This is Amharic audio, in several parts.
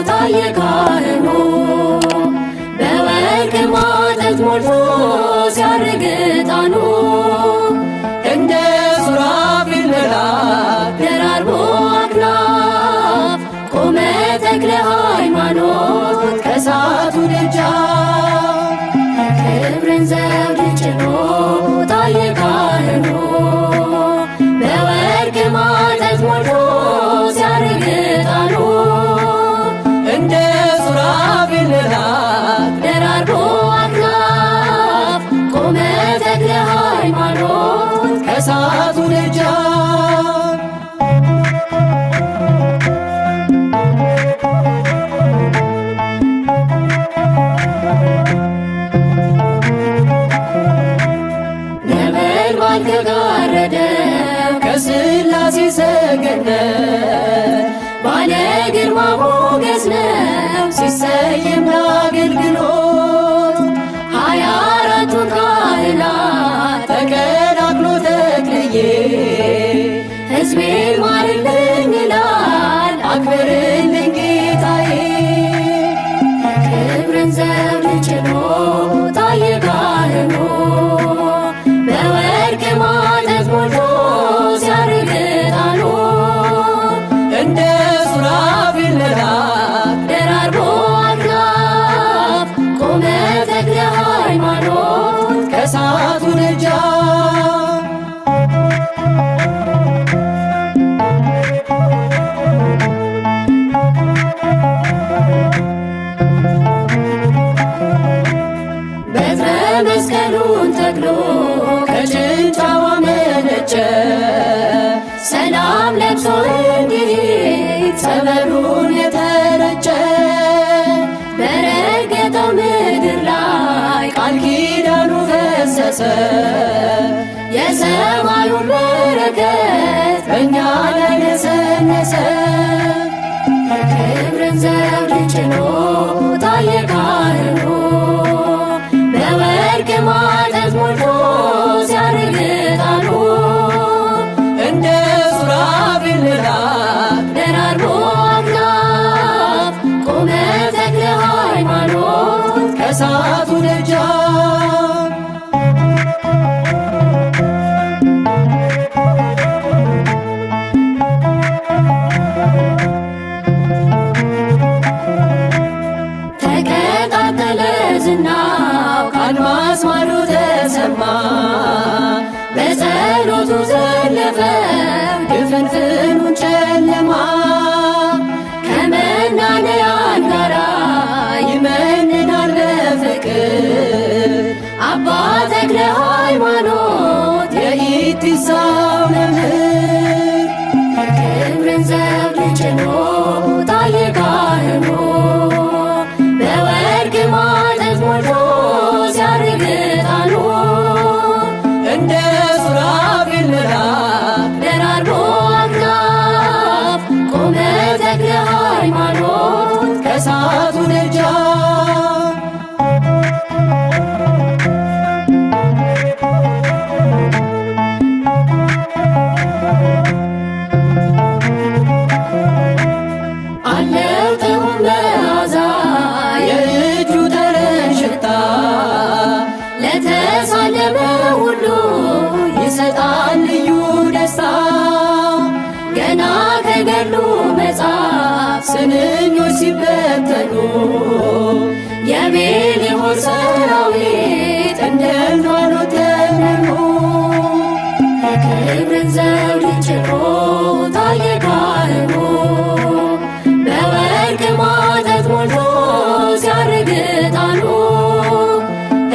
ታየ ካህኑ በወርቅ ማጠንት ሞልቶ ሲያርግ ዕጣኑ እንደ ሱራፌል መልአክ ደራርቦ አክናፍ ቆመ ተክለ ሃይማኖት ከእሳቱ ደጃፍ ክብርን ዘውድ ጭኖ ታየ ካህኑ በወርቅ ማጠንት ሞልቶ ሲያርግ ዕጣኑ እንደ ሱራፌል መልአክ ደራርቦ አክናፍ ቆመ ተክለ ሃይማኖት ከእሳቱ ደጃፍ ነበልባል ተጋረደው ከሥላሴ ሰገነት ባለ ግርማ ሞገስ ነው ሲሰየም ለአገልግሎት 24ቱን ካህናት ተቀላቅሎ ተክልዬ ሕዝቤ ማርልኝ ይላል አክብርልኝ ጌታዬ ክብርን ዘውድ ጭኖ ታየ ካህኑ በወርቅ ማጠንት ሞልቶ ሲያርግ ዕጣኑ እንደ ሱራፌል መልአክ ደራርቦ አክናፍ ቆመ ተክለ ሃይማኖት ከእሳቱ ደጃፍ በትረ መስቀሉን ተክሎ ከጭንጫዋ መነጨ ሰላም ለብሶ እንዲሄድ ጸበሉን የተረጨ በረገጠው ምድር ላይ ቃል ኪዳኑ ፈሰሰ የሰማዩን በረከት በእኛ ላይ ነሰነሰ ክብርን ዘውድ ጭኖ ታየ ካህኑ በወርቅ ማጠንት ሞልቶ ሲያርግ ዕጣኑ እንደ ሱራፌል መልአክ ደራርቦ አክናፍ ቆመ ተክለ ሃይማኖት ከእሳቱ ደጃፍ ተቀጣጠለ ዝናው ከአድማስ ማዶ ተሰማ በጸሎቱ ዘለፈው ድፍንፍኑን ጨለማ ከመናንያን ጋራ ይመንናል በፍቅር አባ ተክለ ሃይማኖት የኢቲሳው መምህር ክብርን ዘውድ ጭኖ ታየ ካህኑ በወርቅ ማጠንት ሞልቶ ሲያርግ ዕጣኑ እንደ ሱራፌል መልአክ ደራርቦ አክናፍ ቆመ ተክለ ሃይማኖት ከእሳቱ ደጃፍ አለው ጥዑም መዓዛ የእጁ ጠረን ሽታ ለተሳለመ ሁሉ ይሰጣል ልዩ ደስታ ገና ከገድሉ መጽሐፍ ስንኞች ሲበተኑ የቤልሆር ሰራዊት እንደ እንፋሎት ተነኑ ክብርን ዘውድ ጭኖ ታየ ካህኑ በወርቅ ማጠንት ሞልቶ ሲያርግ ዕጣኑ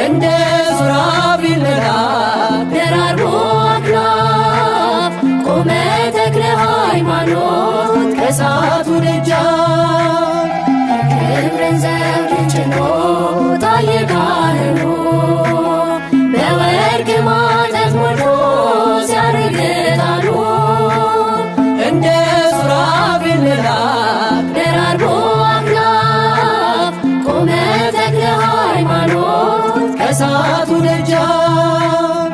እንደ ሱራፌል መልአክ ደራርቦ አክናፍ ቆመ ተክለ ሃይማኖት ከእሳቱ ደጃፍ ክብርን ዘውድ ጭኖ ታየ ካህኑ በወርቅ ማጠንት ሞልቶ ሲያርግ ዕጣኑ እንደ ሱራፌል መልአክ ደራርቦ አክናፍ ቆመ ተክለ ሃይማኖት ከእሳቱ ደጃፍ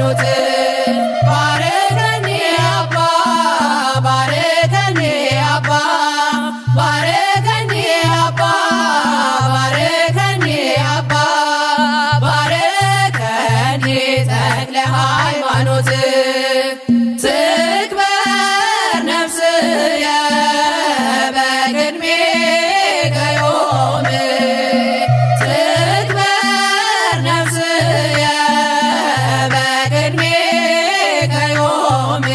ሃይማኖት ባርከኒ አባ ባርከኒ አባ ባርከኒ አባ ባርከኒ አባ ባርከኒ ተክለ ሃይማኖት ትክበር ነፍስየ በቅድሜከ ዮም ትክበር ነፍስየ በቅድሜከ ዮም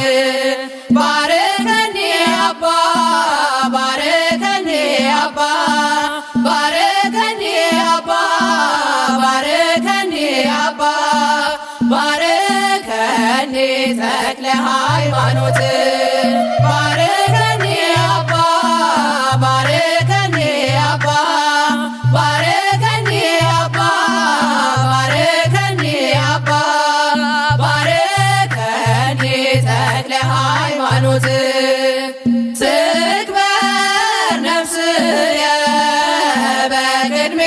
ባርከኒ አባ ባርከኒ አባ ባርከኒ አባ ባርከኒ አባ ባርከኒ ተክለ ሃይማኖት ባርከኒ አባ ባርከኒ አባ ባርከኒ አባ ባርከኒ አባ ባርከኒ ተክለ ሃይማኖት ትክበር ነፍስየ በቅድሜከ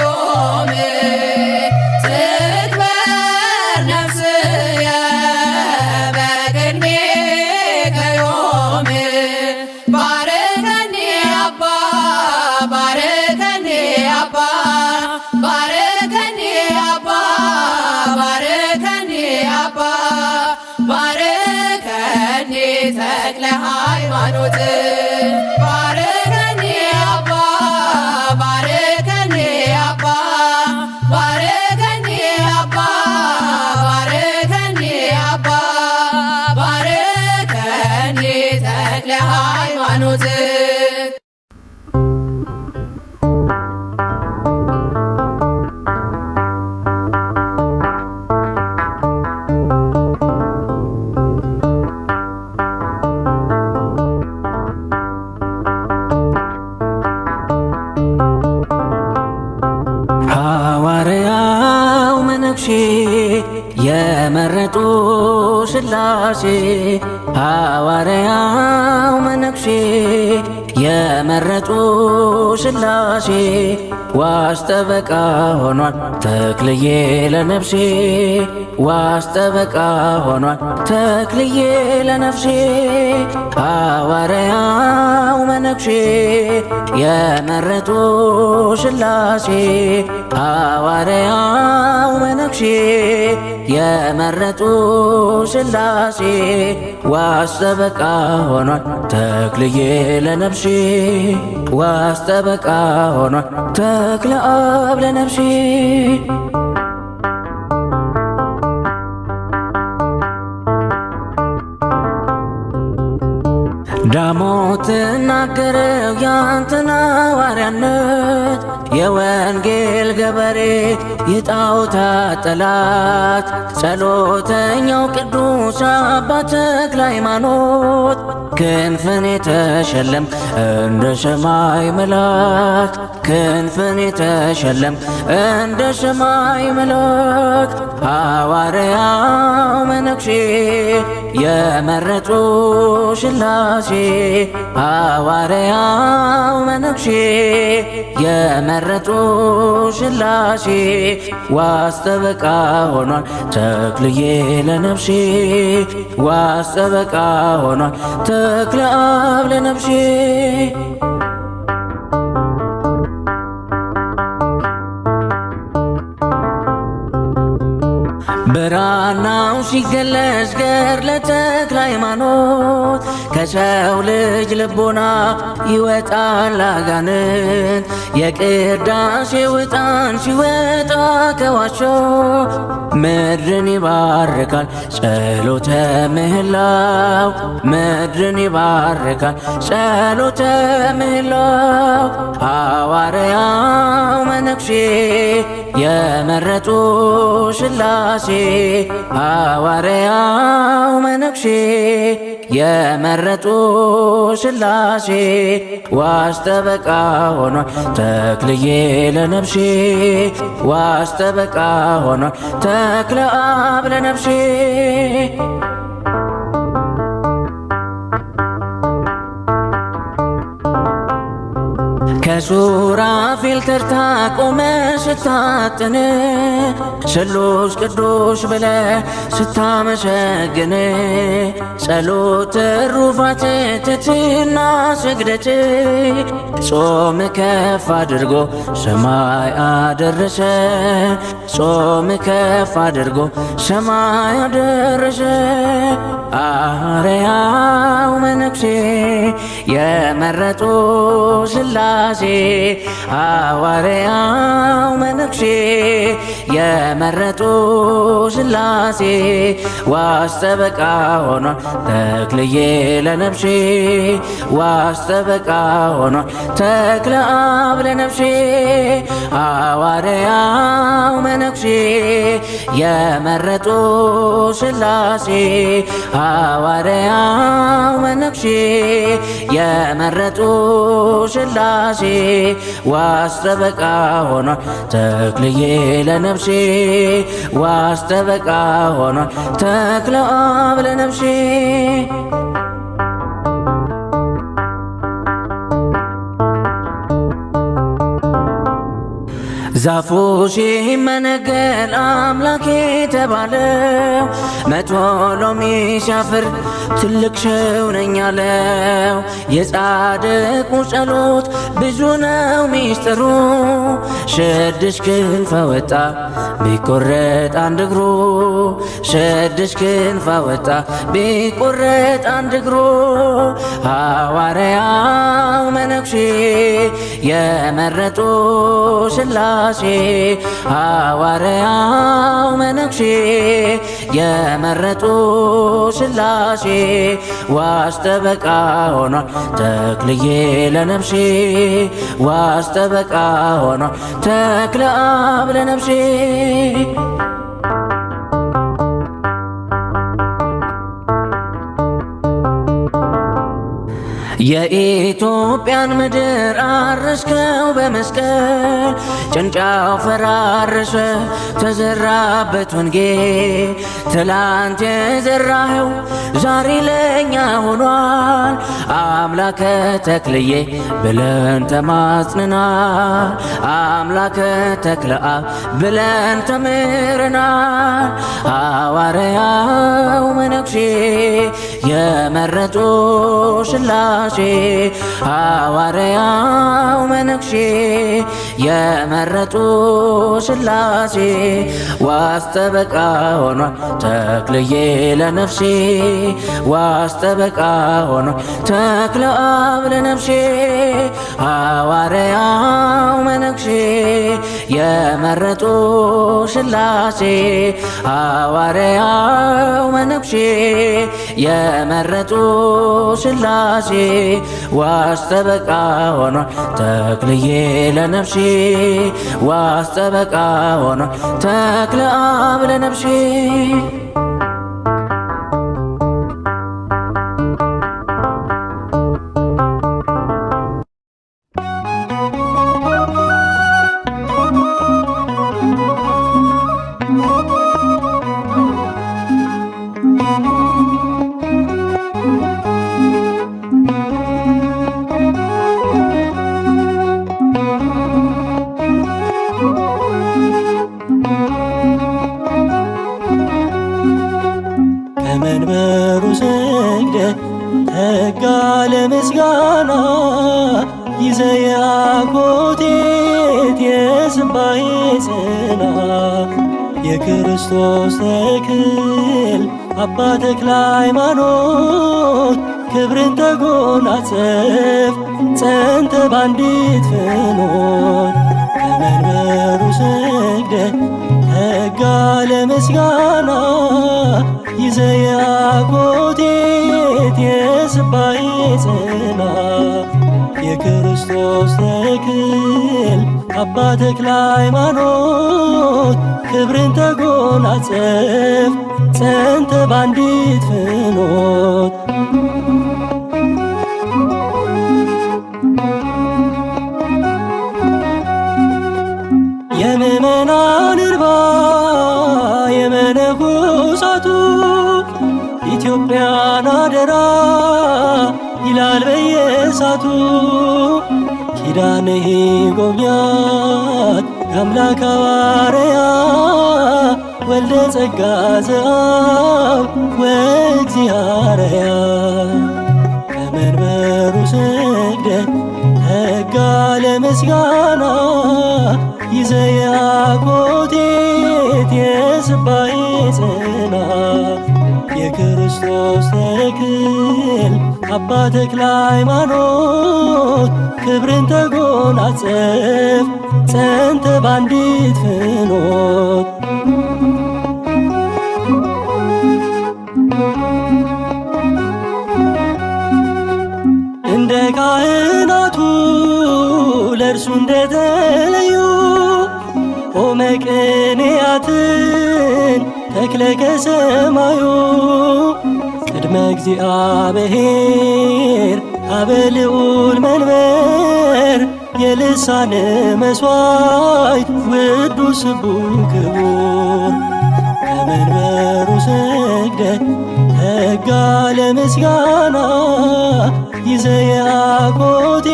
ዮም ትክበር ነፍስየ በቅድሜከ ዮም ባርከኒ አባ ባርከኒ አባ ባርከኒ አባ ባርከኒ አባ ባርከኒ ተክለ ሃይማኖት ባርከኒ አባ ባርከኒ አባ ባርከኒ አባ ባርከኒ አባ ባርከኒ ተክለ ሃይማኖት ሐዋርያው መነኩሴ የመረጡ ሥላሴ ሐዋርያው መነኩሴ የመረጡ ሥላሴ ዋስ ጠበቃ ሆኗል ተክልዬ ለነፍሴ ዋስ ጠበቃ ሆኗል ተክልዬ ለነፍሴ ሐዋርያው መነኩሴ የመረጡ ሥላሴ ሐዋርያው መነኩሴ የመረጡ ሥላሴ ዋስ ጠበቃ ሆኗል ተክልዬ ለነፍሴ ዋስ ጠበቃ ሆኗል ተክለ አብ ለነፍሴ ዳሞት ናገረው ያንተን ሐዋርያነት የወንጌል ገበሬ የጣዖታት ጠላት ጸሎተኛው ቅዱስ አባ ተክለ ሃይማኖት ክንፍን የተሸለም እንደ ሰማይ መላእክት ክንፍን የተሸለም እንደ ሰማይ መላእክት ሐዋርያው መነኩሴ የመረጡ ሥላሴ ሐዋርያው መነኩሴ የመረጡ ሥላሴ ዋስ ጠበቃ ሆኗል ተክልዬ ለነፍሴ ዋስ ጠበቃ ሆኗል ተክለ አብ ለነፍሴ ብራናው ሲገለጽ ገድለ ተክለ ሃይማኖት ከሰው ልጅ ልቦና ይወጣል አጋንንት የቅዳሴው ዕጣን ሲወጣ ከዋሾ ምድርን ይባርካል ጸሎተ ምህላው ምድርን ይባርካል ጸሎተ ምህላው ሐዋርያው መነኩሴ የመረጡ ሥላሴ ሐዋርያው መነኩሴ የመረጡ ሥላሴ ዋስ ጠበቃ ሆኗል ተክልዬ ለነፍሴ ዋስ ጠበቃ ሆኗል ተክለ አብ ለነፍሴ በሱራፌል ተርታ ቆመ ስታጥን ስሉስ ቅዱስ ብለ ስታመሰግን ጸሎት ትሩፋት ትሕትና ስግደት ጾም ከፍ አድርጎ ሰማይ አደረሰ ጾም ከፍ አድርጎ ሰማይ አደረሰ አርያው መነኩሴ የመረጡ ሥላሴ ሐዋርያው መነኩሴ የመረጡ ሥላሴ ዋስተበቃ ሆኗል ተክልዬ ለነፍሴ ዋስተበቃ ሆኗል ተክለ አብ ለነፍሴ ሐዋርያው መነኩሴ የመረጡ ሥላሴ ሐዋርያው መነኩሴ የመረጡ ሥላሴ ዋስተበቃ ሆኗል ተክልዬ ለነፍሴ ዋስተበቃ ሆኗል ተክለ አብ ለነፍሴ ዛፉ ሲመነገል አምላኬ ተባለው መቶ ሎሚ ሲያፍር ትልቅ ሰው ነኝ አለው። የጻድቁ ጸሎት ብዙ ነው ሚስጥሩ 6 ክንፍ አወጣ ቢቆረጥ አንድ እግሩ 6 ክንፍ አወጣ ቢቆረጥ አንድ እግሩ ሐዋርያው መነኩሴ የመረጡ ሥላሴ ሐዋርያው መነኩሴ የመረጡ ሥላሴ ዋስተበቃ ሆኗል ተክልዬ ለነፍሴ ዋስተበቃ ሆኗል ተክለ አብ ለነፍሴ የኢትዮጵያን ምድር አረስከው በመስቀል ጭንጫው ፈራረሰ ተዘራበት ወንጌል ትላንት የዘራኸው ዛሬ ለኛ ሆኗል አምላከ ተክልዬ ብለን ተማጽነናል አምላከ ተክለ አብ ብለን ተምረናል ሐዋርያው መነኩሴ የመረጡ ሥላሴ ሐዋርያው መነኩሴ የመረጡ ሥላሴ ዋስተበቃ ሆኗል ተክልዬ ለነፍሴ ዋስተበቃ ሆኗል ተክለ አብ ለነፍሴ ሐዋርያው መነኩሴ የመረጡ ሥላሴ ሐዋርያው መነኩሴ የመረጡ ሥላሴ ዋስተበቃ ሆኗል ተክልዬ ለነፍሴ ዋስተበቃ ሆኗል ተክለ አብ ለነፍሴ ከመንበሩ ሰግደ ተጋ ለምስጋና ይዘህ አኮቴት የስባሄ ጽና የክርስቶስ ተክል አባ ተክለ ሃይማኖት ክብርን ተጎናጸፍ ጸንተ ባንዲት ፍኖት ከመንበሩ ሰግደ ተጋ ለምስጋና ይዘህ አኮቴት የስባሄ ጽና የክርስቶስ ተክል አባ ተክለ ሃይማኖት ክብርን ተጎናጸፍ ጸንተ ባንዲት ፍኖት የምእመናን እንባ የመነኮሳቱ ኢትዮጵያን አደራ ይላል በየሳቱ ኪዳንህ ጎብኛት የአምላክ ሐዋርያ ወልደ ጸጋ ዘአብ ወእግዚአርያ ከመንበሩ ሰግደህ ተጋ ለምስጋና ይዘህ አኮቴት የስባሄ ጽናት የክርስቶስ ተክል አባ ተክለ ሃይማኖት ክብርን ተጎናጸፍ ጸንተ ባንዲት ፍኖት እንደ ካህናቱ ለእርሱ እንደተለዩ ቆመ ቅኔያትን ተክለ ከሰማዩ ቅድመ እግዚአብሔር አበ ልዑል መንበር የልሳን መሥዋዕት ውዱ ስቡሕ ክቡር ከመንበሩ ሰግደህ ተጋ ለምስጋና ይዘህ አኮቴት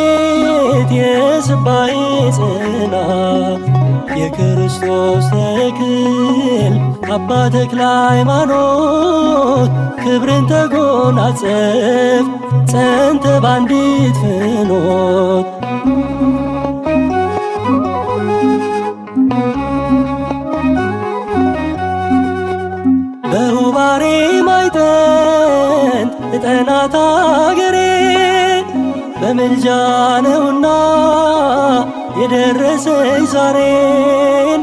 የስባሄ ጽናት የክርስቶስ ተክል አባ ተክለ ሃይማኖት ክብርን ተጎናጸፍ ጸንተ ባንዲት ፍኖት በሁባሬ ማይጠንት እጠናት አገሬ በምልጃ ነውና የደረሰች ዛሬን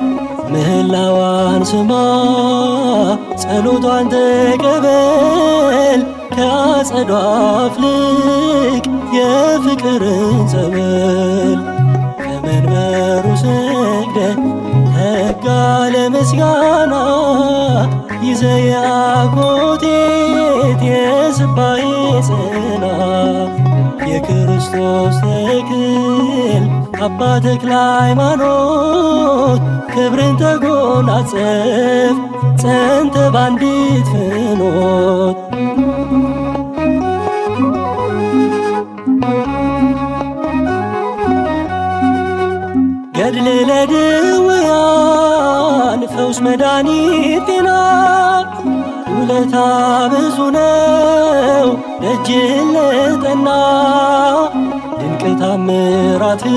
ምህላዋን ስማ ጸሎቷን ተቀበል ከአጸዷ አፍልቅ የፍቅርን ጸበል ከመንበሩ ሰግደህ ተጋ ለምስጋና ይዘህ አኮቴት የስባሄ ጽናት የክርስቶስ ተክል አባ ተክለ ሃይማኖት ክብርን ተጎናጸፍ ጸንተ ባንዲት ፍኖት ገድል ለድውያን ፈውስ መድኃኒት ጤና ውለታ ብዙ ነው ደጅህን ለጠና ድንቅ ታምራትን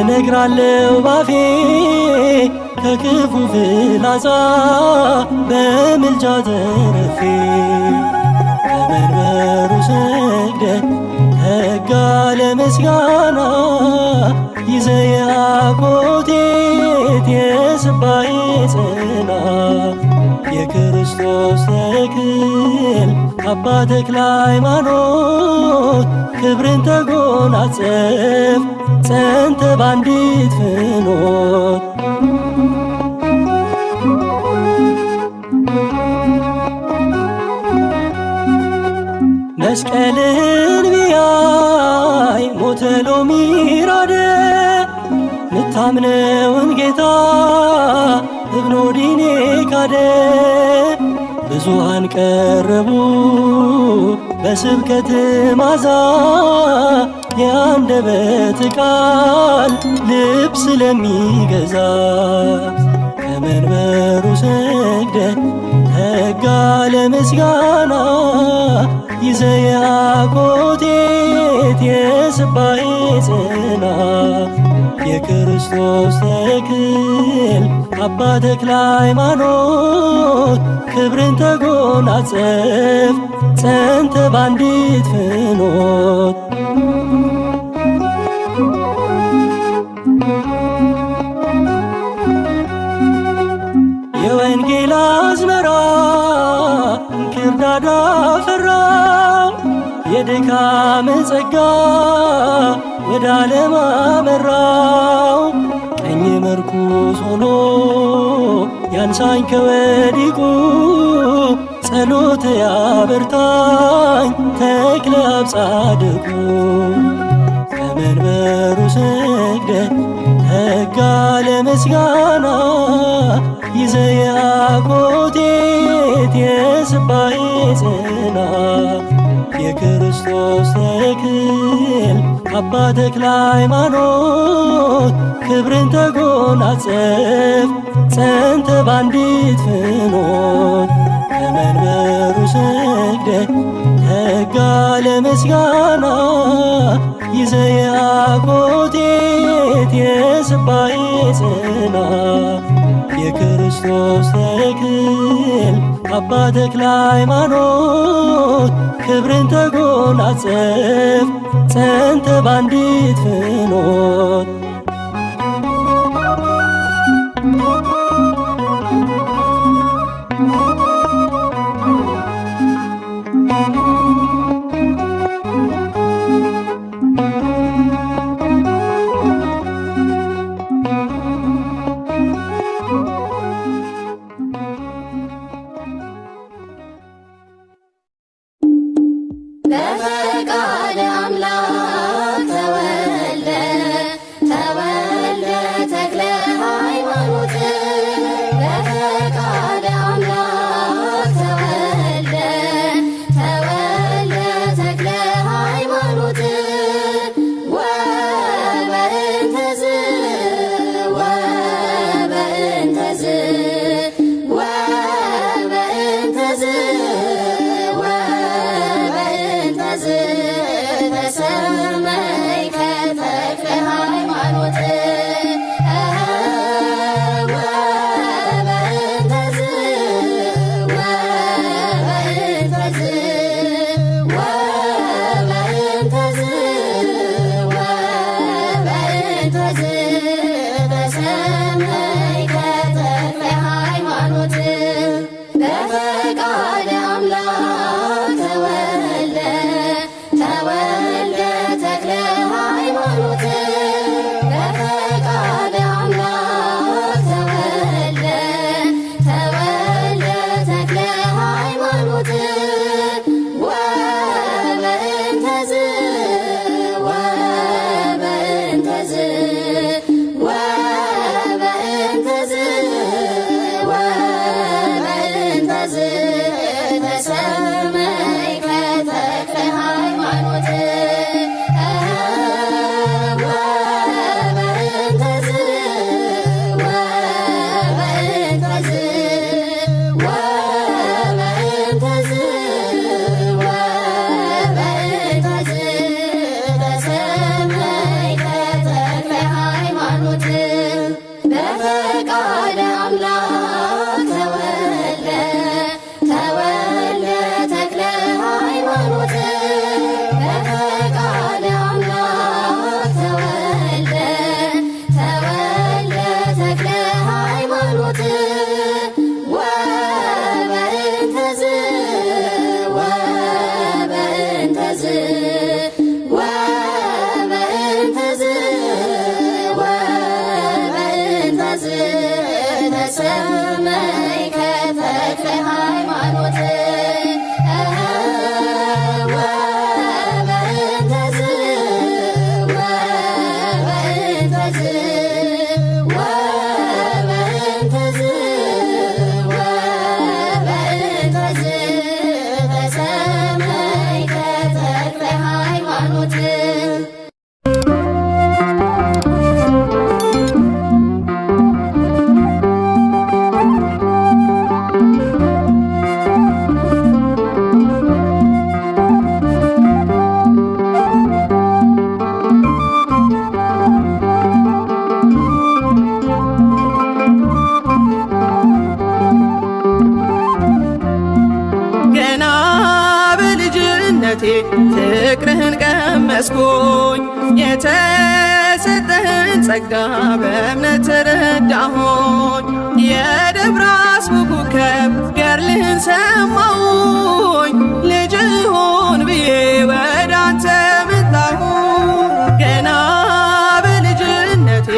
እነግራለሁ ባፌ ከክፉ ፍላጻ በምልጃ ተረፌ ከመንበሩ ሰግደህ ተጋ ለምስጋና ይዘህ አኮቴት የስባሄ ጽናት የክርስቶስ ተክል አባ ተክለ ሃይማኖት ክብርን ተጎናጸፍ ጸንተ ባንዲት ፍኖት መስቀልህን ቢያይ ሞተ ሎሚ ራደ ምታምነውን ጌታ እብኖ ዲኔ ካደ ብዙሃን ቀረቡ በስብከት ማዛ የአንደበት ቃል ልብ ስለሚገዛ ከመንበሩ ሰግደህ ተጋ ለምስጋና ይዘህ አኮቴት የስባሄ ጽናት የክርስቶስ ተክል አባ ተክለ ሃይማኖት ክብርን ተጎናጸፍ ጸንተ ባንዲት ፍኖት የወንጌል አዝመራ እንክርዳድ አፈራው የድካም ጸጋ ወደ ዓለም አመራው ቀኝ መርኩዝ ሆኖ ያንሳኝ ከወዲቁ ጸሎት ያበርታኝ ተክለ አብ ጻድቁ ከመንበሩ ሰግደህ ተጋ ለምስጋና ይዘህ አኮቴት የስባሄ ጽናት የክርስቶስ ተክል አባ ተክለ ሃይማኖት ክብርን ተጎናጸፍ ጸንተ ባንዲት ፍኖት ከመንበሩ ሰግደ ተጋ ለምስጋና ይዘ የአኮቴት የስባኤ ጽና የክርስቶስ ተክል አባ ተክለ ሃይማኖት ክብርን ተጎናጸፍ ጸንተ ባንዲት ፍኖት በፈቃደ አምላክ ተወልደ ተክለ ሃይማኖት በፈቃደ አምላክ ተወልደ ተክለ ሃይማኖት ወበእንተዝ ተሰመይከ ተክለ ሃይማኖት በፈቃደ አምላክ ተወልደ ተክለ ሃይማኖት በፈቃደ አምላክ ተወልደ ተክለ ሃይማኖት ወበእንተዝ ተሰመይከ ተክለ ሃይማኖት በፈቃደ አምላክ ተወልደ ተክለ ሃይማኖት በፈቃደ አምላክ ተወልደ ተክለ ሃይማኖት ወበእንተዝ ተሰመይከ ተክለ ሃይማኖት ተሰመይከ ተክለ ሃይማኖት ፍቅርህን ቀመስኩኝ የተሰጠህን ጸጋ በእምነት ተረዳሁኝ የደብረ አስቡ ኮከብ ገድልህን ሰማሁኝ ልጅህ ሆን ብዬ ወደ አንተ መጣሁኝ ገና በልጅነቴ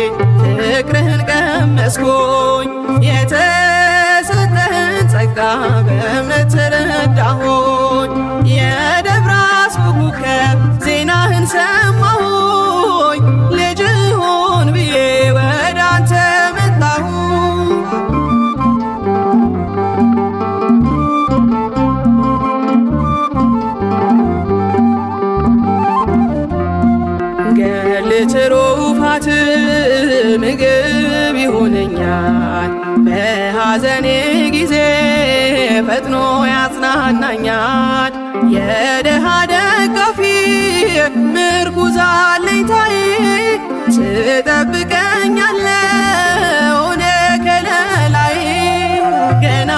ፍቅርህን ቀመስኩኝ የተሰጠህን ጸጋ በእምነት ተረዳሁኝ የደብረ አስቡ ኮከብ ዜናህን ሰማሁኝ ልጅህ ሆን ብዬ ወደ አንተ መጣሁኝ የትሩፋት ምግብ ይሆነኛል። በሐዘኔ ጊዜ ፈጥኖ ያጽናናኛል። የድሃ ደጋፊ ምርኩዝ አለኝታዬ ትጠብቀኛለህ ሆነ ከለላዬ። ገና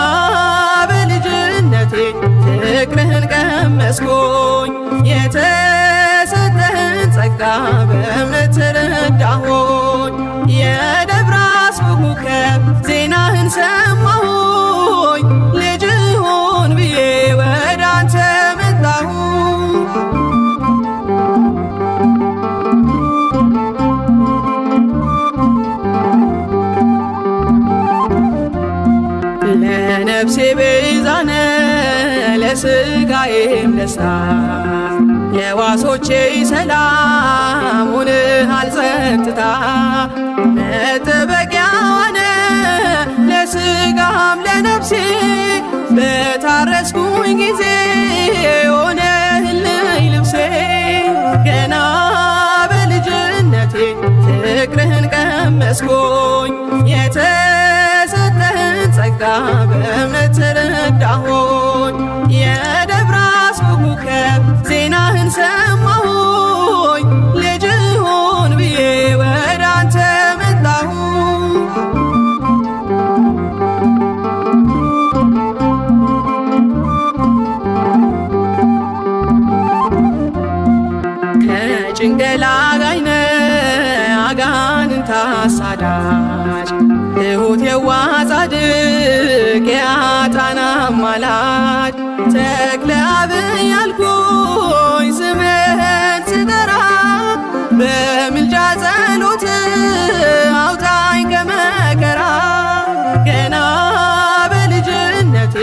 በልጅነቴ ፍቅርህን ቀመስኩኝ የተሰጠህን ጸጋ በእምነት ተረዳሁኝ። የደብረ አስቡ ኮከብ ዜናህን ሰማሁኝ ልጅ ሁን ብዬ ወደ አንተ መጣሁኝ። ለነፍሴ ቤዛነ ለሥጋዬም ደስታ ለዋሶቼ ሰላም ሆነሃል ጸጥታ። መጠበቂያዋነ ለሥጋም ለነፍሴ በታረስኩኝ ጊዜ ሆነህልኝ ልብሴ። ገና በልጅነቴ ፍቅርህን ቀመስኩኝ የተሰጠህን ጸጋ በእምነት ተረዳሁኝ። የደብረ አስቡ ኮከብ ዜናህን ሰማሁኝ ልጅ ሁን ብዬ ወደ አንተ መጣሁኝ። ከጭንገላ ጋይነ አጋንንት አሳዳጅ ትሁት የዋህ ጻድቅ የኃጥአን አማላጅ ተክለ አብ ያልኩኝ ስምህን ስጠራ በምልጃ ጸሎት አውጣኝ ከመከራ። ገና በልጅነቴ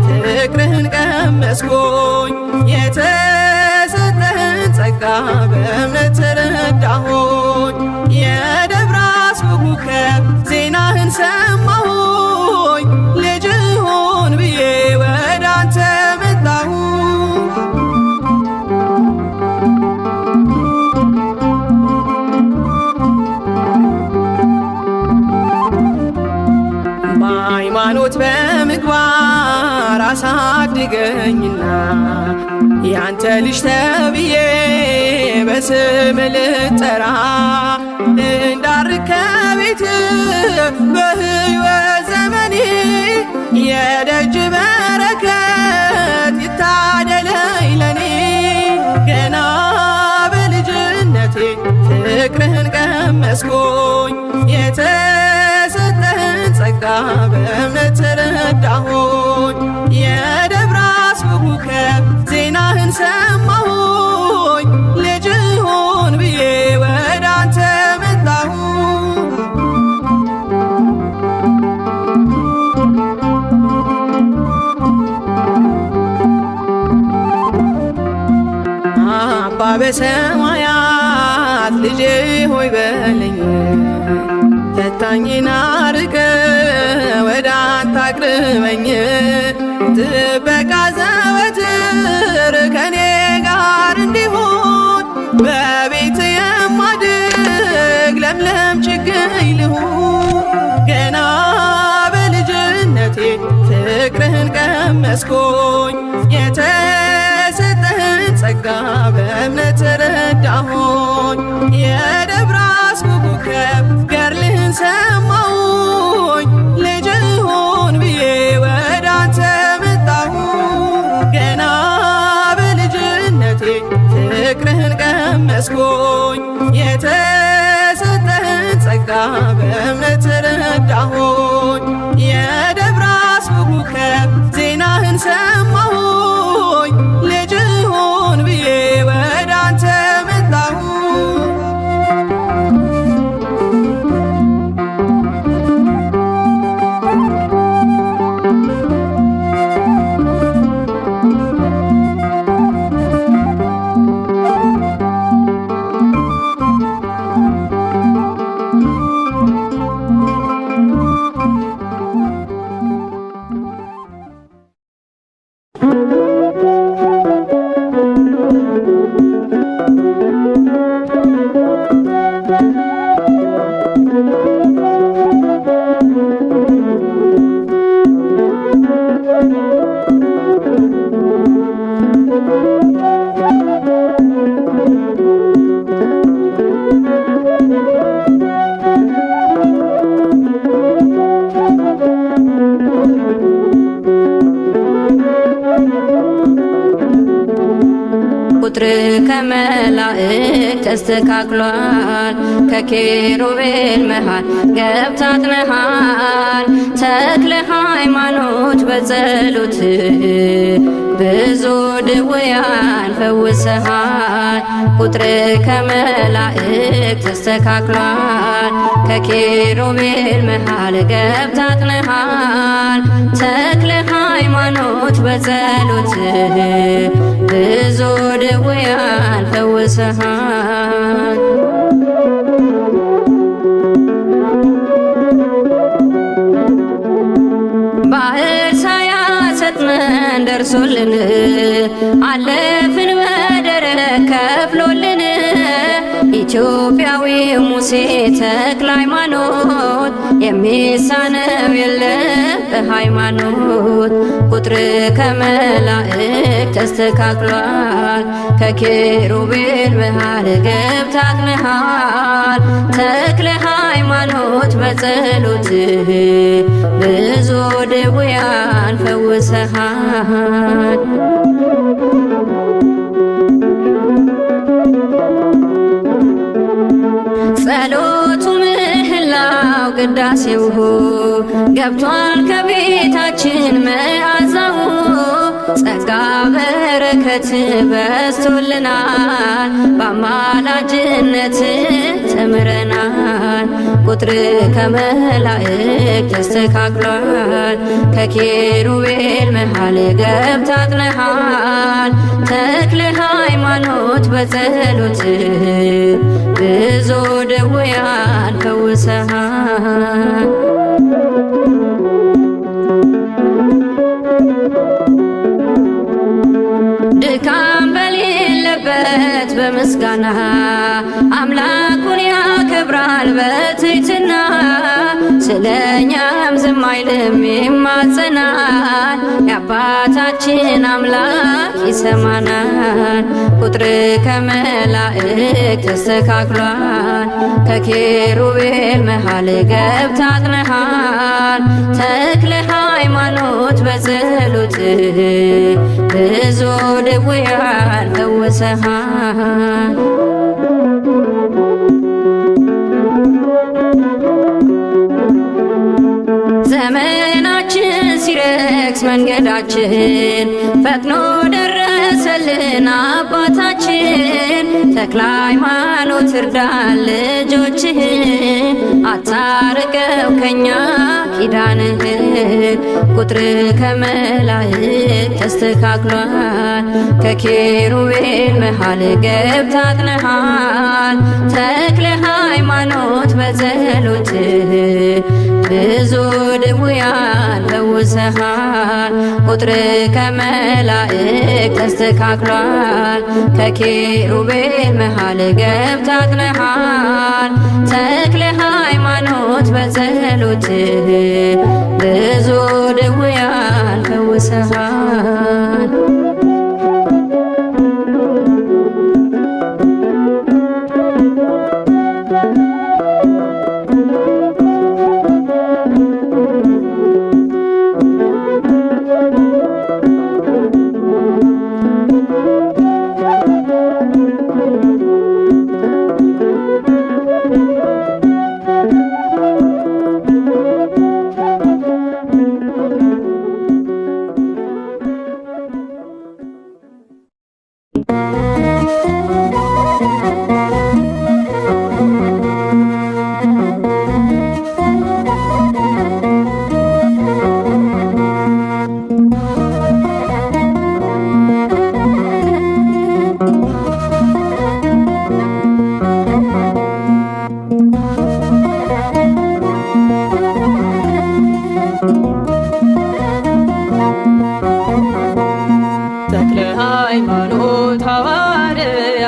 ፍቅርህን ቀመስኩኝ የተሰጠህን ጸጋ በእምነት ተረዳሁኝ። የደብረ አስቡ ኮከብ ዜናህን ሰማሁኝ ልጅ ሁን ብዬ ወደ አንተ መጣሁኝ። በሃይማኖት በምግባር አሳድገኝና ያንተ ልጅ ተብዬ በስምህ ልጠራ። እንዳርግ ከቤት በሕይወት ዘመኔ የደጅ በረከት ይታደለኝ ለኔ። ገና በልጅነቴ ፍቅርህን ቀመስኩኝ የተሰጠህን ጸጋ በእምነት ተረዳሁኝ። የደብረ አስቡ ኮከብ ዜናህን ሰማሁኝ ልጅ ሁን ብዬ ወደ አንተ መጣሁኝ። አባ በሰማያት ልጄ ሆይ በለኝ ፈታኝን አርቀ ወደ አንተ አቅርበኝ። ጥበቃ ዘወትር ከኔ ጋር እንዲሆን በቤት የማድግ ለምለም ችግኝ ልሁን። ገና በልጅነቴ ፍቅርህን ቀመስኩኝ የተሰጠህን ጸጋ በእምነት ተረዳሁኝ። የደብረ አስቡ ኮከብ ገድልህን ሰማሁኝ ልጅ ሁን ብዬ ወደ አንተ መጣሁኝ። ገና በልጅነቴ ፍቅርህን ቀመስኩኝ የተሰጠህን ጸጋ በእምነት ተረዳሁኝ። የደብረ አስቡ ኮከብ ዜናህን ሰማሁኝ ልጅ ሁን ብዬ ወደ አንተ መጣሁኝ። ቁጥር ከመላእክት ተስተካክሏል ከኪሩቤል መሃል ገብታጥነሃል ተክለ ሃይማኖት በጸሎት ብዙ ድውያን ፈውሰሃል ቁጥር ከመላእክት ተስተካክሏል ከኪሩቤል መሃል ገብታጥነሃል ተክለ ሃይማኖት በጸሎት ብዙ ድውያን ፈውሰሃል ባህር ሳያሰጥመን ደርሶልን አለፍን በደረቅ ከፍሎልን ኢትዮጵያዊው ሙሴ ተክለ ሃይማኖት የሚሳነው የለም በሃይማኖት ቁጥር ከመላእክት ተስተካክሏል ከኪሩቤል መሃል ገብታጥነሃል ተክለ ሃይማኖት በጸሎት ብዙ ድውያን ፈውሰሃል ጸሎቱ ምህላው ቅዳሴው ገብቷል ከቤታችን መዓዛው ጸጋ በረከት በስቶልናል በአማላጅነት ተምረናል ቁጥር ከመላእክት ተስተካክሏል ከኪሩቤል መሃል ገብታጥነሃል ተክለ ሃይማኖት በጸሎት ብዙ ድውያን ፈውሰሃል ድካም በሌለበት በምስጋና አምላኩን ያከብራል በትሕትና ስለኛም ዝም አይልም ይማጸናል የአባታችን አምላክ ይሰማናል ቁጥር ከመላእክት ተስተካክሏል ከኪሩቤል መሃል ገብታጥነሃል ተክለ ሃይማኖት በጸሎት ብዙ ድውያን ፈውሰሃል ዘመናችን ሲረክስ መንገዳችን ፈጥኖ ደረሰልን አባታችን ተክለ ሃይማኖት እርዳን ልጆችህን አታርቀው ከኛ ኪዳንህን ቁጥር ከመላእክት ተስተካክሏል ከኪሩቤል መሃል ገብታጥነሃል ተክለ ሃይማኖት በጸሎት ብዙ ድውያን ፈውሰሃል ቁጥር ከመላእክት ተስተካክሏል ከኪሩቤል መሃል ገብታጥነሃል ተክለ ሃይማኖት በጸሎት ብዙ ድውያን ፈውሰሃል ተክለ ሃይማኖት ሐዋርያ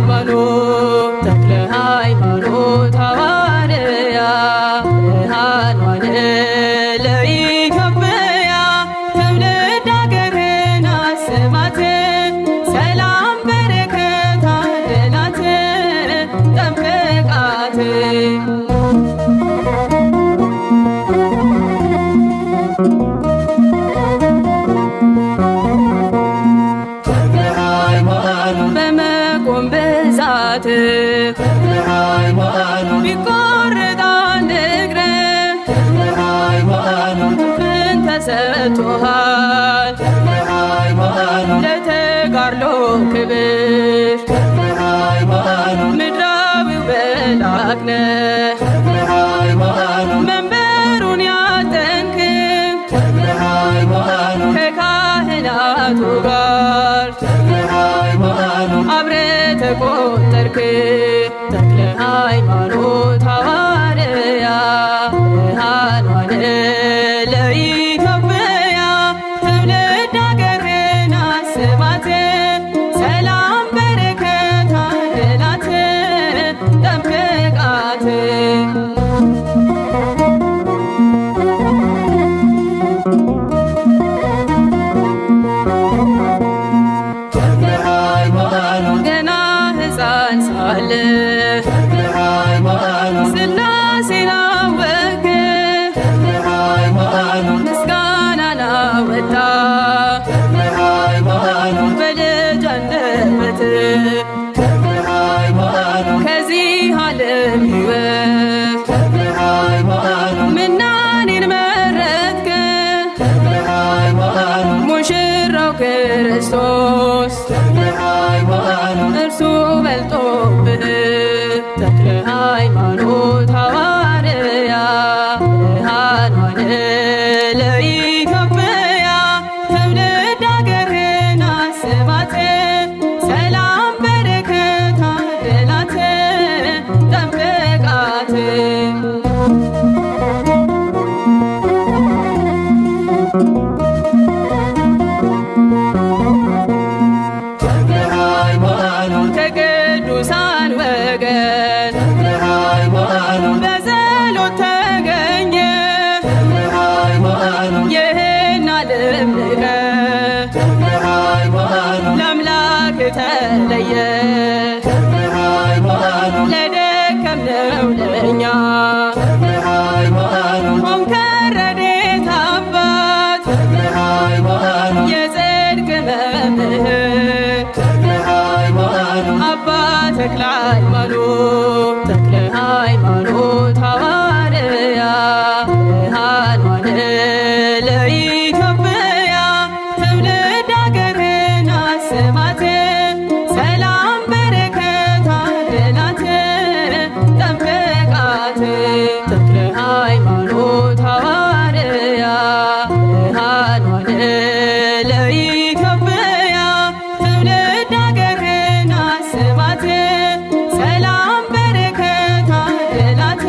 ሃይማኖት ተክለ ሃይማኖት ሐዋርያ ብርሃን ዋለ ለኢትዮጵያ ትውልድ አገርህን አስባት ሰላም በረከት አድላት ጠብቃት በመቆም ብዛት ቢቆረጥ አንድ እግር ምን ተሰጥቶሃል ለተጋድሎ ክብር ምድራዊው መልአክ ነህ መንበሩን ያጠንክ ከካህናቱ ጋር አብረ ተቆጠርክ ተክለ ሃይማኖት ሐዋርያ ብርሃን ዋለ ለኢትዮጵያ ትውልድ አገርህን አስባት ሰላም በረከት አድላት ጠብቃት ገና ሕፃን ሳለ ሥላሴን አወክ ምስጋናን አወጣ በልጅ አንደበት ከዚህ ዓለም ሕይወት ምናኔን መረጥክ ሙሽራው ክርስቶስ እርሱ በልጦብህ ተክለ ሃይማኖት ሐዋርያ ብርሃን ዋለ ለኢትዮጵያ ትውልድ አገርህን አስባት ሰላም በረከት አድላት ጠብቃት ከቅዱሳን ወገን በጸሎት ተገኘ ይህን ዓለም ንቀህ ለአምላክ ተለየ ለደከምነው ለእኛ ሆንከ ረድኤተ አባት የጽድቅ መምህር አባ ተክለ ሃይማኖት ተክለ ሃይማኖት ሐዋርያ ብርሃን ዋለ ለኢትዮጵያ ትውልድ አገርህን አስባት ሰላም በረከት አድላት ጠብቃት ተክለ ሃይማኖት ሐዋርያ ብርሃን ዋለ ለኢትዮጵያ ትውልድ አገርህን አስባት ሰላም በረከት አድላት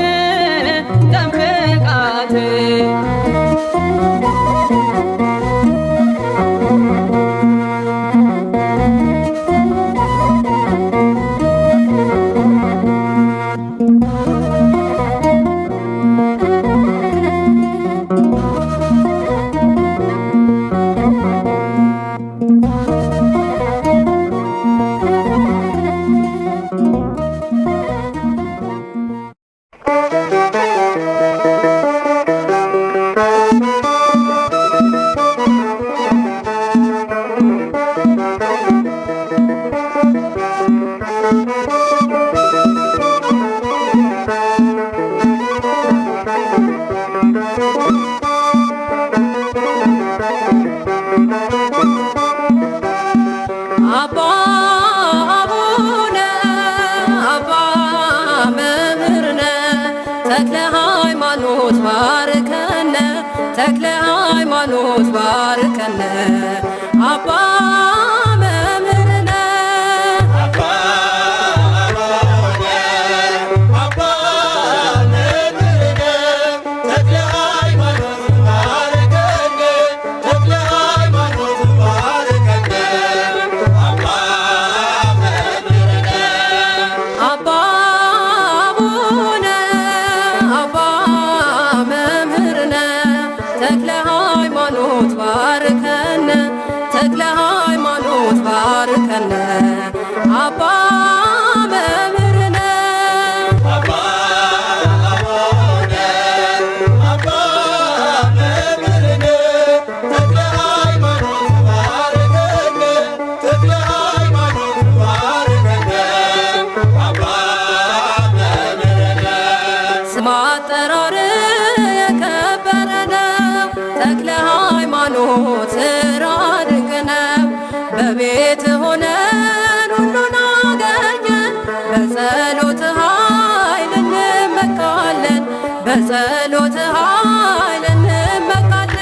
በጸሎት ኃይል እንመካለን።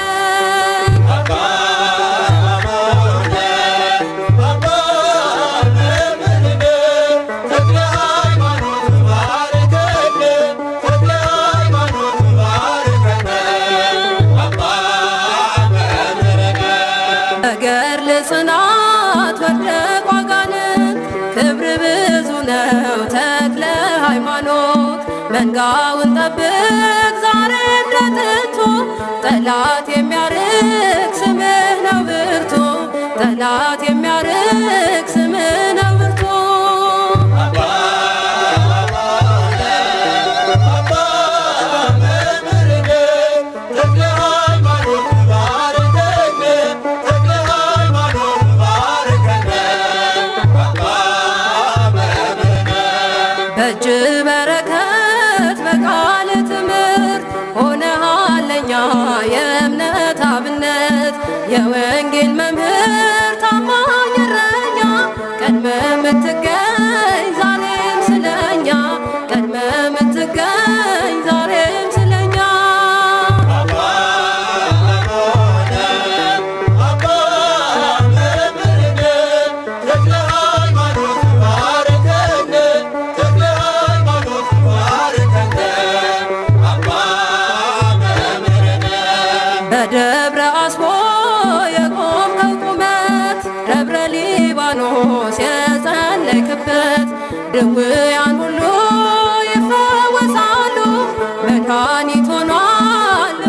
በገድል ጽናት ወደቁ አጋንንት ክብር ብዙ ነው ተክለ ሃይማኖት። መንጋውን ጠብቅ ዛሬ እንደ ጥንቱ ጠላት የሚያርቅ ስምህ ነው ብርቱ። ጠላት የሚያርቅ ስምህ ነው ብርቱ። በእጅ በረከት በቃል ትምህርት ሆነሃለኛ የእምነት አብነት የወንጌል መምህር ታማኝ እረኛ ቀድመ ምትገኝ ዛሬም ስለኛ ቀድመ ምትገኝ ዛሬም ስለኛ በደብረ አስቦ የቆምከው ቁመት ደብረ ሊባኖስ የጸለይክበት ድውያን ሁሉ ይፈወሳሉ። መድኃኒት ሆኗል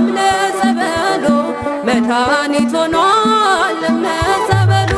እምነት ጸበሉ መድኃኒት ሆኗል እምነት ጸበሉ።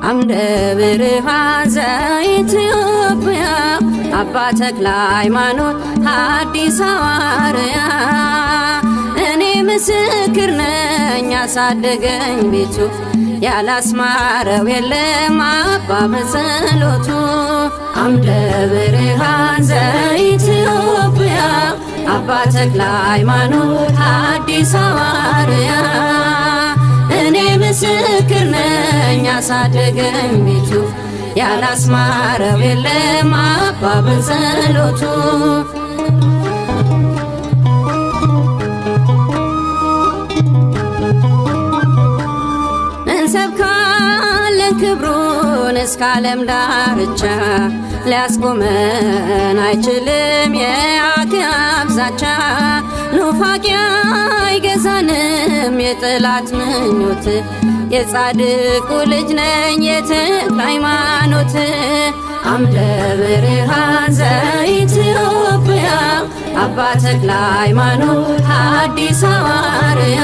አምደ ብርሃን ዘኢትዮጵያ አባ ተክለ ሃይማኖት ሐዲስ ሐዋርያ እኔ ምስክር ነኝ ያሳደገኝ ቤቱ ያላስማረው የለም አባ በጸሎቱ። አምደ ብርሃን ዘኢትዮጵያ አባ ተክለ ሃይማኖት ሐዲስ ሐዋርያ እኔ ምስክር ነኝ ያሳደገኝ ቤቱ ያላስማረው የለም አባ በጸሎቱ። እንሰብካለን ክብሩን እስከ ዓለም ዳርቻ ሊያስቆመን አይችልም የአክዓብ ዛቻ። ኑፋቄ አይገዛንም የጠላት ምኞት የጻድቁ ልጅ ነኝ የተክለ ሃይማኖት። አምደ ብርሃን ዘኢትዮጵያ አባ ተክለ ሃይማኖት ሐዲስ ሐዋርያ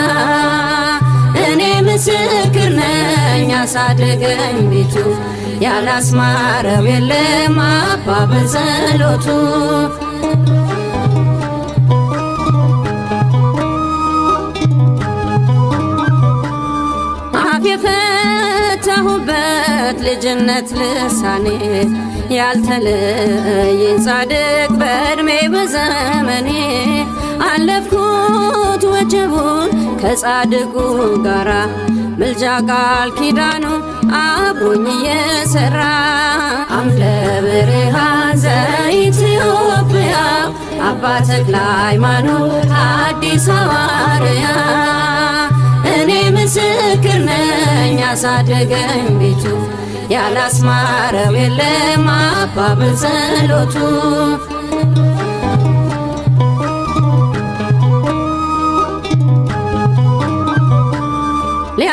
እኔ ምስክር ነኝ ያሳደገኝ ቤቱ ያላስማረው የለም አባ በጸሎቱ። አፍ የፈታሁበት ልጅነት ልሳኔ ያልተለየኝ ጻድቅ በዕድሜ በዘመኔ አለፍኩት ወጀቡን ከጻድቁ ጋራ ምልጃ ቃል ኪዳኑ አብሮኝ እየሰራ። አምደ ብርሃን ዘኢትዮጵያ አባ ተክለ ሃይማኖት ሐዲስ ሐዋርያ እኔ ምስክር ነኝ ያሳደገኝ ቤቱ ያላስማረው የለም አባ በጸሎቱ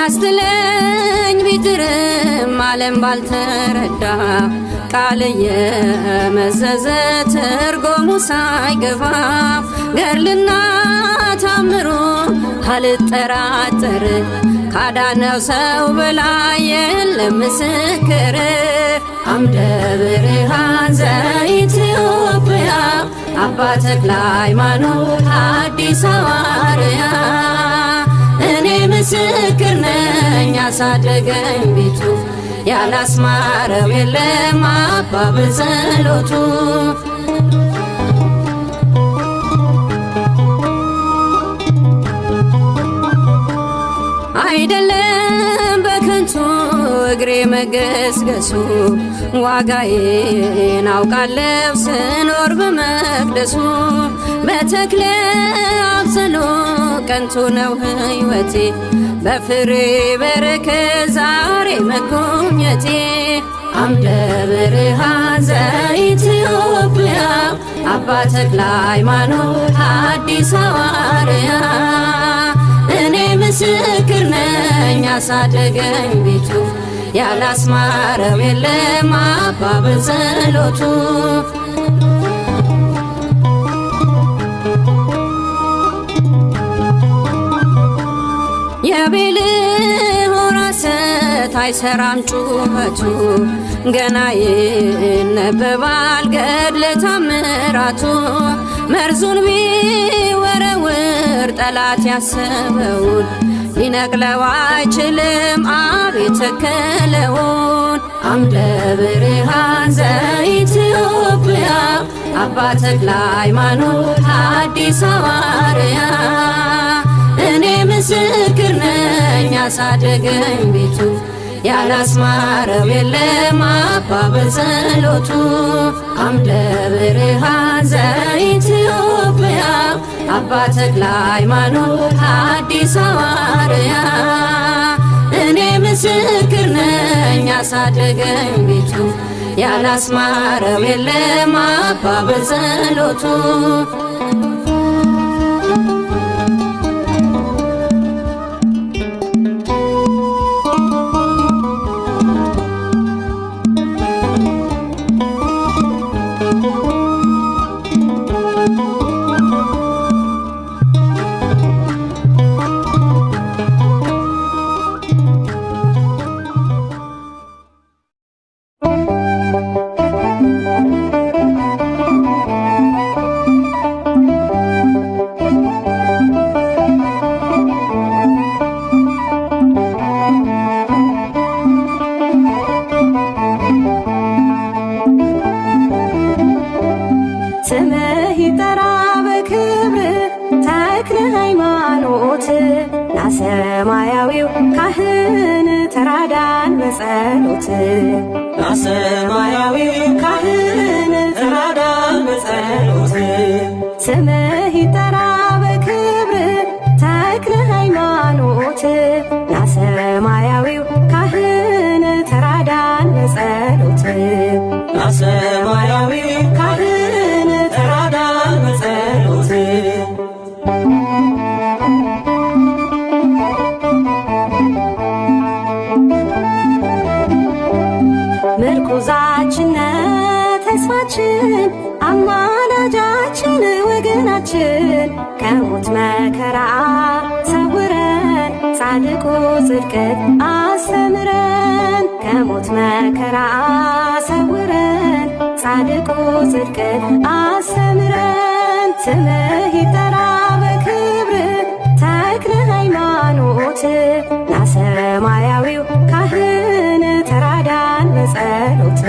ሊያስትለኝ ቢጥርም ዓለም ባልተረዳ ቃል የመዘዘ ትርጉሙ ሳይገባ ገድልና ታምሩ አልጠራጠር ካዳነው ሰው በላይ የለም ምስክር አምደ ብርሃን ዘኢትዮጵያ አባ ተክለ ሃይማኖት አዲስ ሐዋርያ እኔ ምስክር ነኝ ያሳደገኝ ቤቱ ያላስማረው የለም አባ በጸሎቱ አይደለም በከንቱ እግሬ መገስገሱ ዋጋዬን አውቃለሁ ስኖር በመቅደሱ በተክለ አብዘሎ ቀንቶ ነው ሕይወቴ በፍሬ በረከት ዛሬ መጎብኘቴ አምደ ብርሃን ዘኢትዮጵያ አባ ተክለ ሃይማኖት አዲስ ሐዋርያ እኔ ምስክር ነኝ ያሳደገኝ ቤቱ ያላስማረው የለም አባ በጸሎቱ የቤልሆር ሐሰት አይሰራም ጩኸቱ ገና ይነበባል ገድለ ታምራቱ መርዙን ቢወረውር ጠላት ያሰበውን ሊነቅለው አይችልም አብ የተከለውን አምደ ብርሃን ዘኢትዮጵያ አባ ተክለ ሃይማኖት አዲስ ሐዋርያ እኔ ምስክር ነኝ ያሳደገኝ ቤቱ ያላስማረው የለም አባ በጸሎቱ አምደ ብርሃን ዘኢትዮጵያ አባ ተክለ ሃይማኖት አዲስ ሐዋርያ እኔ ምስክር ነኝ ያሳደገኝ ቤቱ ያላስማረው የለም አባ በጸሎቱ ስምህ ይጠራ በክብር ተክለ ሃይማኖት ናሰማያዊው ካህን ተራዳን በጸሎት ናሰማያዊው ካህን ተራዳን በጸሎት ስምህ ይጠራ በክብር ተክለ ሃይማኖት ናሰማያዊው ካህን ተራዳን በጸሎት ናሰማያዊው ካህን ተራዳን በጸሎት ምርኩዛችን ተስፋችን አማላጃችን ወገናችን ከሞት መከራ ሰውረን ጻድቁ ጽድቅን አስተምረን ከሞት መከራ ሰውረን ጻድቁ ጽድቅን አስተምረን ስምህ ይጠራ በክብር ተክለ ሃይማኖት ናሰማያዊው ካህን ተራዳን በጸሎት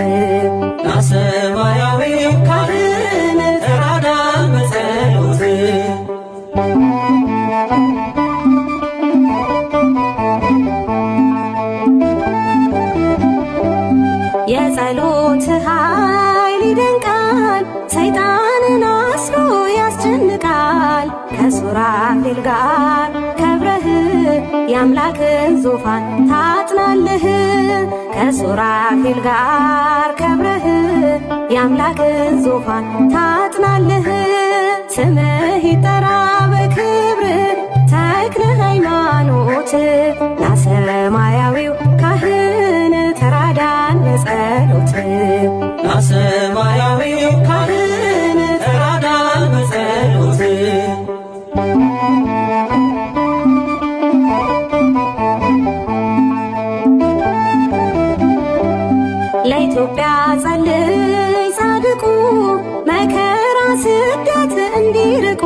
ናሰማያዊው ካህን ተራዳን በጸሎት የጸሎት ኃይል ይደንቃል ሰይጣንን አስሮ ያስጨንቃል ከሱራፌል ጋር ከብረህ የአምላክ የአምላክን ዙፋን ታጥናለህ ከሱራፊል ጋር ከብረህ የአምላክን ዙፋን ታጥናለህ። ስምህ ይጠራ በክብር ተክለ ሃይማኖት ናሰማያዊው ካህን ተራዳን በጸሎት ናሰማያዊው ካህን ተራዳን በጸሎት ለኢትዮጵያ ጸልይ ጻድቁ መከራ ስደት እንዲርቁ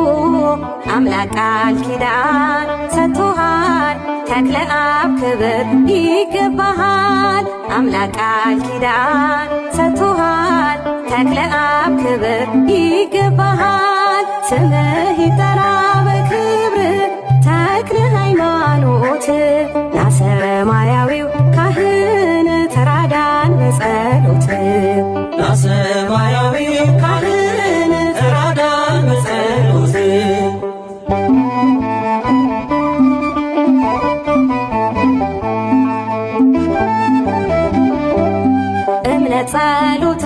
አምላክ ቃል ኪዳን ሰጥቶሃል ተክለ አብ ክብር ይገባሃል። አምላክ ቃል ኪዳን ሰጥቶሃል ተክለ አብ ክብር ይገባሃል። ስምህ ይጠራ በክብር ተክለ ሃይማኖት ናሰማያዊው ካህን ተራዳን በጸሎት ናሰማያዊው ካህን ተራዳን በጸሎት እምነት ጸሎት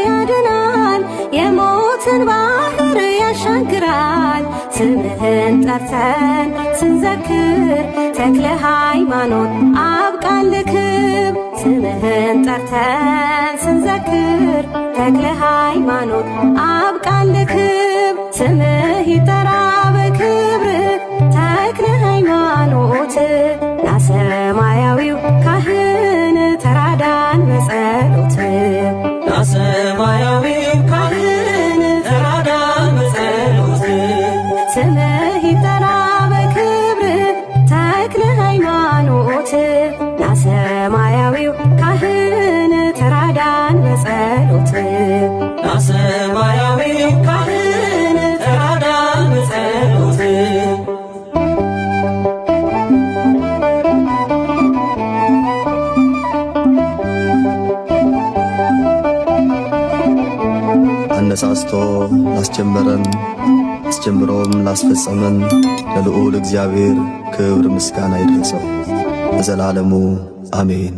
ያድናል የሞትን ባህር ያሻግራል። ስምህን ጠርተን ስንዘክር ተክለ ሃይማኖት አብቃን ለክብር። ስምህን ጠርተን ስንዘክር ተክለ ሃይማኖት አብቃን ለክብር። ስምህ ይጠራ በክብር ተክለ ሃይማኖት ናሰማያዊው ካህን ተራዳን በጸሎት ናሰማያዊው ካህን ተራዳን በጸሎት ስምህ ይጠራ በክብር ተክለ ሃይማኖት ናሰማያዊው ካህን ተራዳን በጸሎት ናሰማያዊው ካህን ተራዳን በጸሎት አነሳስቶ ላስጀመረን አስጀምሮም ላስፈጸመን ለልዑል እግዚአብሔር ክብር ምስጋና ይድረሰው ለዘላለሙ አሜን።